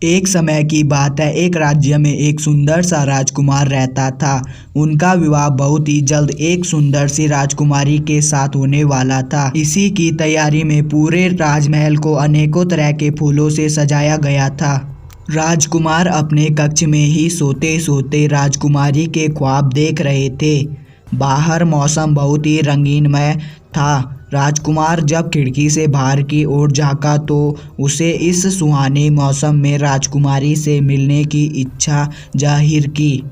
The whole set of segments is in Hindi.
एक समय की बात है, एक राज्य में एक सुंदर सा राजकुमार रहता था। उनका विवाह बहुत ही जल्द एक सुंदर सी राजकुमारी के साथ होने वाला था। इसी की तैयारी में पूरे राजमहल को अनेकों तरह के फूलों से सजाया गया था। राजकुमार अपने कक्ष में ही सोते सोते राजकुमारी के ख्वाब देख रहे थे। बाहर मौसम बहुत ही रंगीनमय था। राजकुमार जब खिड़की से बाहर की ओर झांका तो उसे इस सुहाने मौसम में राजकुमारी से मिलने की इच्छा जाहिर की।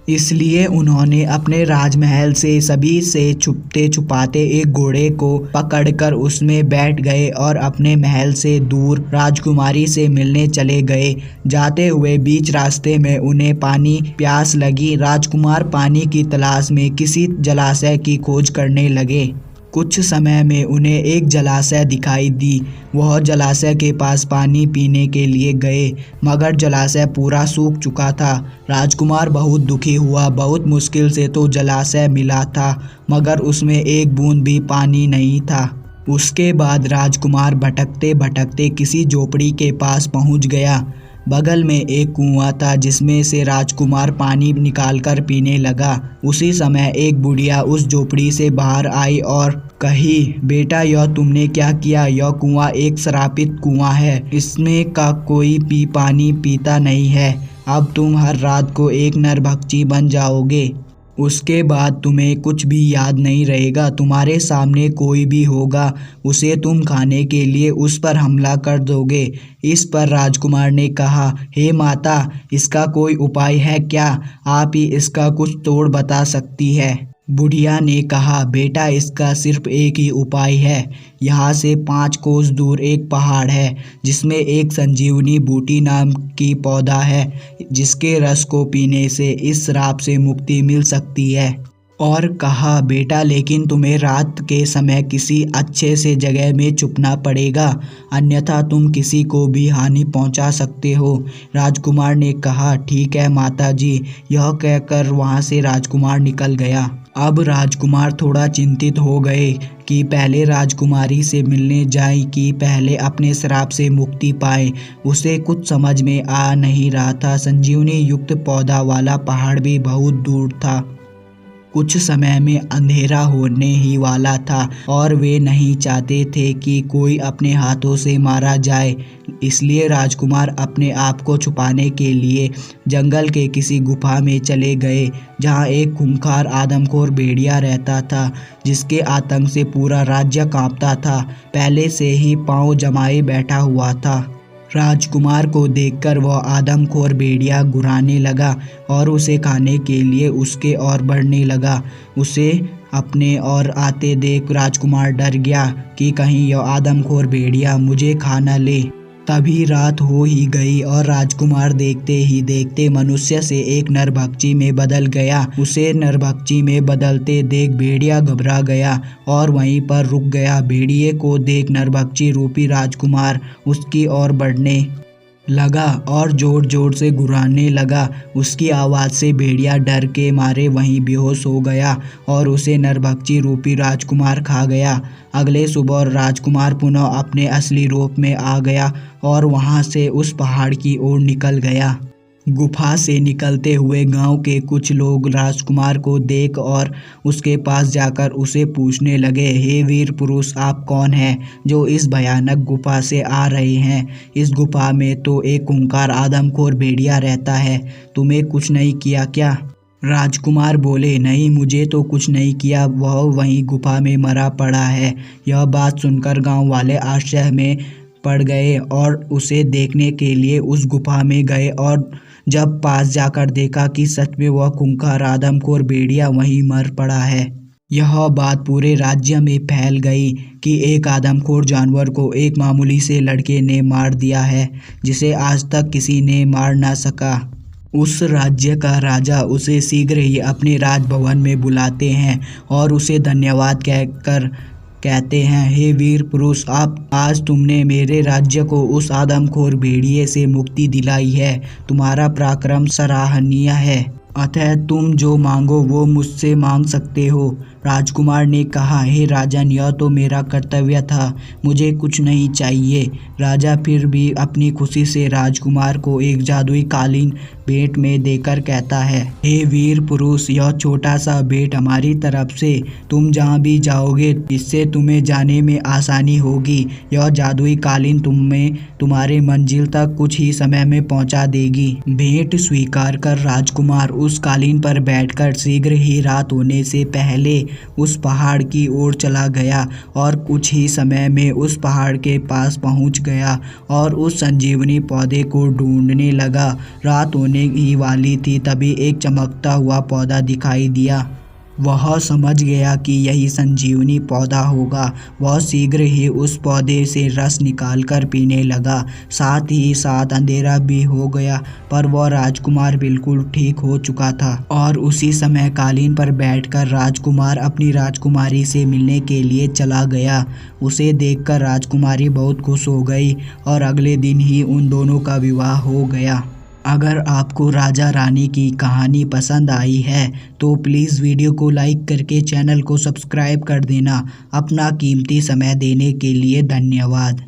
इसलिए उन्होंने अपने राजमहल से सभी से छुपते छुपाते एक घोड़े को पकड़कर उसमें बैठ गए और अपने महल से दूर राजकुमारी से मिलने चले गए। जाते हुए बीच रास्ते में उन्हें पानी प्यास लगी। राजकुमार पानी की तलाश में किसी जलाशय की खोज करने लगे। कुछ समय में उन्हें एक जलाशय दिखाई दी। वह जलाशय के पास पानी पीने के लिए गए, मगर जलाशय पूरा सूख चुका था। राजकुमार बहुत दुखी हुआ। बहुत मुश्किल से तो जलाशय मिला था, मगर उसमें एक बूंद भी पानी नहीं था। उसके बाद राजकुमार भटकते भटकते किसी झोपड़ी के पास पहुंच गया। बगल में एक कुआं था जिसमें से राजकुमार पानी निकालकर पीने लगा। उसी समय एक बुढ़िया उस झोपड़ी से बाहर आई और कही, बेटा यह तुमने क्या किया? यह कुआं एक श्रापित कुआं है। इसमें का कोई भी पानी पीता नहीं है। अब तुम हर रात को एक नरभक्षी बन जाओगे। उसके बाद तुम्हें कुछ भी याद नहीं रहेगा। तुम्हारे सामने कोई भी होगा, उसे तुम खाने के लिए उस पर हमला कर दोगे। इस पर राजकुमार ने कहा, हे माता, इसका कोई उपाय है क्या? आप ही इसका कुछ तोड़ बता सकती है। बुढ़िया ने कहा, बेटा इसका सिर्फ एक ही उपाय है। यहाँ से 5 कोस दूर एक पहाड़ है जिसमें एक संजीवनी बूटी नाम की पौधा है, जिसके रस को पीने से इस श्राप से मुक्ति मिल सकती है। और कहा, बेटा लेकिन तुम्हें रात के समय किसी अच्छे से जगह में छुपना पड़ेगा, अन्यथा तुम किसी को भी हानि पहुंचा सकते हो। राजकुमार ने कहा, ठीक है माता जी। यह कहकर वहां से राजकुमार निकल गया। अब राजकुमार थोड़ा चिंतित हो गए कि पहले राजकुमारी से मिलने जाएं कि पहले अपने श्राप से मुक्ति पाए। उसे कुछ समझ में आ नहीं रहा था। संजीवनी युक्त पौधा वाला पहाड़ भी बहुत दूर था। कुछ समय में अंधेरा होने ही वाला था और वे नहीं चाहते थे कि कोई अपने हाथों से मारा जाए। इसलिए राजकुमार अपने आप को छुपाने के लिए जंगल के किसी गुफा में चले गए, जहां एक खूंखार आदमखोर भेड़िया रहता था, जिसके आतंक से पूरा राज्य कांपता था। पहले से ही पांव जमाए बैठा हुआ था। राजकुमार को देखकर वह आदमखोर भेड़िया गुर्राने लगा और उसे खाने के लिए उसके ओर बढ़ने लगा। उसे अपने ओर आते देख राजकुमार डर गया कि कहीं यह आदमखोर भेड़िया मुझे खा न ले। तभी रात हो ही गई और राजकुमार देखते ही देखते मनुष्य से एक नरभक्षी में बदल गया। उसे नरभक्षी में बदलते देख भेड़िया घबरा गया और वहीं पर रुक गया। भेड़िए को देख नरभक्षी रूपी राजकुमार उसकी ओर बढ़ने लगा और जोर जोर से गुर्राने लगा। उसकी आवाज़ से भेड़िया डर के मारे वहीं बेहोश हो गया और उसे नरभक्षी रूपी राजकुमार खा गया। अगले सुबह राजकुमार पुनः अपने असली रूप में आ गया और वहां से उस पहाड़ की ओर निकल गया। गुफा से निकलते हुए गांव के कुछ लोग राजकुमार को देख और उसके पास जाकर उसे पूछने लगे, हे वीर पुरुष, आप कौन हैं जो इस भयानक गुफा से आ रहे हैं? इस गुफा में तो एक खूंखार आदमखोर भेड़िया रहता है, तुम्हें कुछ नहीं किया क्या? राजकुमार बोले, नहीं, मुझे तो कुछ नहीं किया, वह वहीं गुफा में मरा पड़ा है। यह बात सुनकर गाँव वाले आश्चर्य में पड़ गए और उसे देखने के लिए उस गुफा में गए और जब पास जाकर देखा कि सच में वह खूंखार आदमखोर भेड़िया वहीं मर पड़ा है। यह बात पूरे राज्य में फैल गई कि एक आदमखोर जानवर को एक मामूली से लड़के ने मार दिया है, जिसे आज तक किसी ने मार ना सका। उस राज्य का राजा उसे शीघ्र ही अपने राजभवन में बुलाते हैं और उसे धन्यवाद कहकर कहते हैं, हे वीर पुरुष, आज तुमने मेरे राज्य को उस आदमखोर भेड़िए से मुक्ति दिलाई है। तुम्हारा पराक्रम सराहनीय है। अतः तुम जो मांगो वो मुझसे मांग सकते हो। राजकुमार ने कहा, हे राजन, यह तो मेरा कर्तव्य था, मुझे कुछ नहीं चाहिए। राजा फिर भी अपनी खुशी से राजकुमार को एक जादुई कालीन भेंट में देकर कहता है, हे वीर पुरुष, यह छोटा सा भेंट हमारी तरफ से, तुम जहाँ भी जाओगे इससे तुम्हें जाने में आसानी होगी। यह जादुई कालीन तुम्हें तुम्हारे मंजिल तक कुछ ही समय में पहुंचा देगी। भेंट स्वीकार कर राजकुमार उस कालीन पर बैठकर शीघ्र ही रात होने से पहले उस पहाड़ की ओर चला गया और कुछ ही समय में उस पहाड़ के पास पहुंच गया और उस संजीवनी पौधे को ढूंढने लगा। रात होने ही वाली थी, तभी एक चमकता हुआ पौधा दिखाई दिया। वह समझ गया कि यही संजीवनी पौधा होगा। वह शीघ्र ही उस पौधे से रस निकालकर पीने लगा। साथ ही साथ अंधेरा भी हो गया, पर वह राजकुमार बिल्कुल ठीक हो चुका था और उसी समय कालीन पर बैठकर राजकुमार अपनी राजकुमारी से मिलने के लिए चला गया। उसे देखकर राजकुमारी बहुत खुश हो गई और अगले दिन ही उन दोनों का विवाह हो गया। अगर आपको राजा रानी की कहानी पसंद आई है तो प्लीज़ वीडियो को लाइक करके चैनल को सब्सक्राइब कर देना। अपना कीमती समय देने के लिए धन्यवाद।